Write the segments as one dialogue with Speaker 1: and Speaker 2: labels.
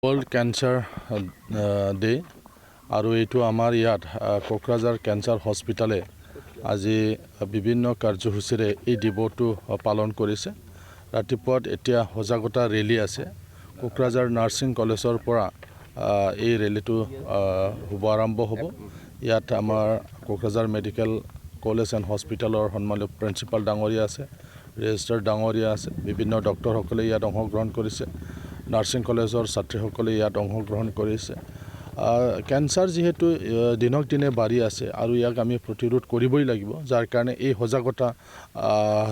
Speaker 1: World cancer day और ये आमार इयात कोकराझार कैंसर हस्पिटाले আজি বিভিন্ন কাৰ্যসূচীৰে এই দিৱসটো পালন কৰিছে। ৰাতিপুৱাত এতিয়া সজাগতা ৰেলী আছে। কোকৰাঝাৰ নাৰ্ছিং কলেজৰ পৰা এই ৰেলীটো শুভাৰম্ভ হ'ব। ইয়াত আমাৰ কোকৰাঝাৰ মেডিকেল কলেজ এণ্ড হস্পিটালৰ সন্মানীয় প্ৰিন্সিপাল ডাঙৰীয়া আছে, ৰেজিষ্ট্ৰাৰ ডাঙৰীয়া আছে, বিভিন্ন ডক্টৰসকলে ইয়াত অংশগ্ৰহণ কৰিছে। নাৰ্ছিং কলেজৰ ছাত্ৰীসকলে ইয়াত অংশগ্ৰহণ কৰিছে। কেঞ্চাৰ যেহেতু দিনক দিনে বাঢ়ি আছে আৰু ইয়াক আমি প্ৰতিৰোধ কৰিবই লাগিব, যাৰ কাৰণে এই সজাগতা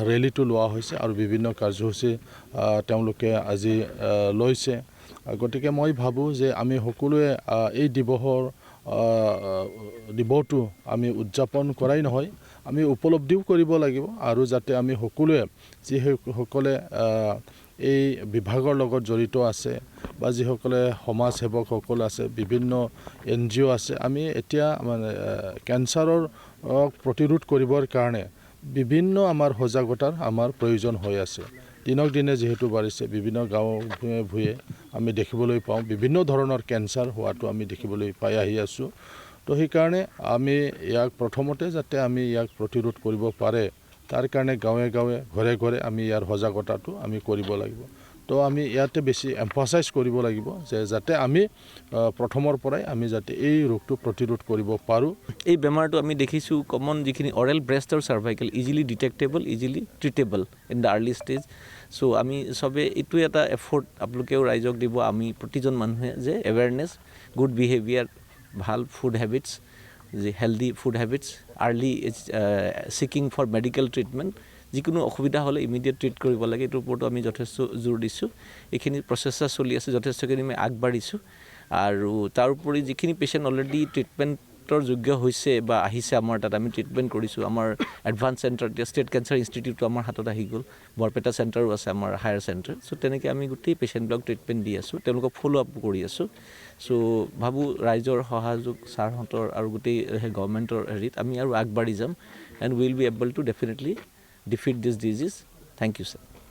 Speaker 1: ৰেলীটো লোৱা হৈছে আৰু বিভিন্ন কাৰ্যসূচী তেওঁলোকে আজি লৈছে। গতিকে মই ভাবোঁ যে আমি সকলোৱে এই দিৱসটো আমি উদযাপন কৰাই নহয়, আমি উপলব্ধিও কৰিব লাগিব আৰু যাতে আমি সকলোৱে যিসকলে এই বিভাগৰ লগত জড়িত আছে বা যিসকলে সমাজ সেৱকসকল আছে, বিভিন্ন NGO আছে, আমি এতিয়া মানে কেঞ্চাৰৰ প্ৰতিৰোধ কৰিবৰ কাৰণে বিভিন্ন আমাৰ সজাগতাৰ আমাৰ প্ৰয়োজন হৈ আছে। দিনক দিনে যেহেতু বাঢ়িছে, বিভিন্ন গাঁও ভূঞে আমি দেখিবলৈ পাওঁ বিভিন্ন ধৰণৰ কেঞ্চাৰ হোৱাটো আমি দেখিবলৈ পাই আহি আছোঁ। তো সেইকাৰণে আমি ইয়াক প্ৰথমতে যাতে আমি ইয়াক প্ৰতিৰোধ কৰিব পাৰে, তাৰ কাৰণে গাঁৱে গাঁৱে ঘৰে ঘৰে আমি ইয়াৰ সজাগতাটো আমি কৰিব লাগিব। তো আমি ইয়াতে বেছি এম্ফাচাইজ কৰিব লাগিব যে যাতে আমি প্ৰথমৰ পৰাই আমি যাতে এই ৰোগটো প্ৰতিৰোধ কৰিব পাৰোঁ।
Speaker 2: এই বেমাৰটো আমি দেখিছোঁ কমন যিখিনি অৰেল ব্ৰেষ্ট আৰু cervical easily detectable, easily treatable in the early stage. So' আমি চবে এইটো এটা এফৰ্ট আপোনালোকেও ৰাইজক দিব, আমি প্ৰতিজন মানুহে যে এৱেৰনেছ, গুড বিহেভিয়াৰ, ভাল ফুড হেবিটছ, যে healthy food habits, early seeking for medical treatment, যিকোনো অসুবিধা হ'লে ইমিডিয়েট ট্ৰিট কৰিব লাগে, এইটোৰ ওপৰতো আমি যথেষ্ট জোৰ দিছোঁ। এইখিনি প্ৰচেষ্টা চলি আছে, যথেষ্টখিনি আমি আগবাঢ়িছোঁ। আৰু তাৰোপৰি যিখিনি পেচেণ্ট অলৰেডি ট্ৰিটমেণ্টৰ যোগ্য হৈছে বা আহিছে আমাৰ তাত, আমি ট্ৰিটমেণ্ট কৰিছোঁ। আমাৰ এডভান্স চেণ্টাৰ, এতিয়া ষ্টেট কেঞ্চাৰ ইনষ্টিটিউটটো আমাৰ হাতত আহি গ'ল, বৰপেটা চেণ্টাৰো আছে আমাৰ হায়াৰ চেণ্টাৰ। চ' তেনেকৈ আমি গোটেই পেচেণ্টবিলাক ট্ৰিটমেণ্ট দি আছোঁ, তেওঁলোকক ফ'ল' আপ কৰি আছোঁ। চ' ভাবোঁ ৰাইজৰ সহযোগ, ছাৰহঁতৰ আৰু গোটেই গভৰ্ণমেণ্টৰ হেৰিত আমি আৰু আগবাঢ়ি যাম, and will be able to definitely defeat this disease. Thank you, sir.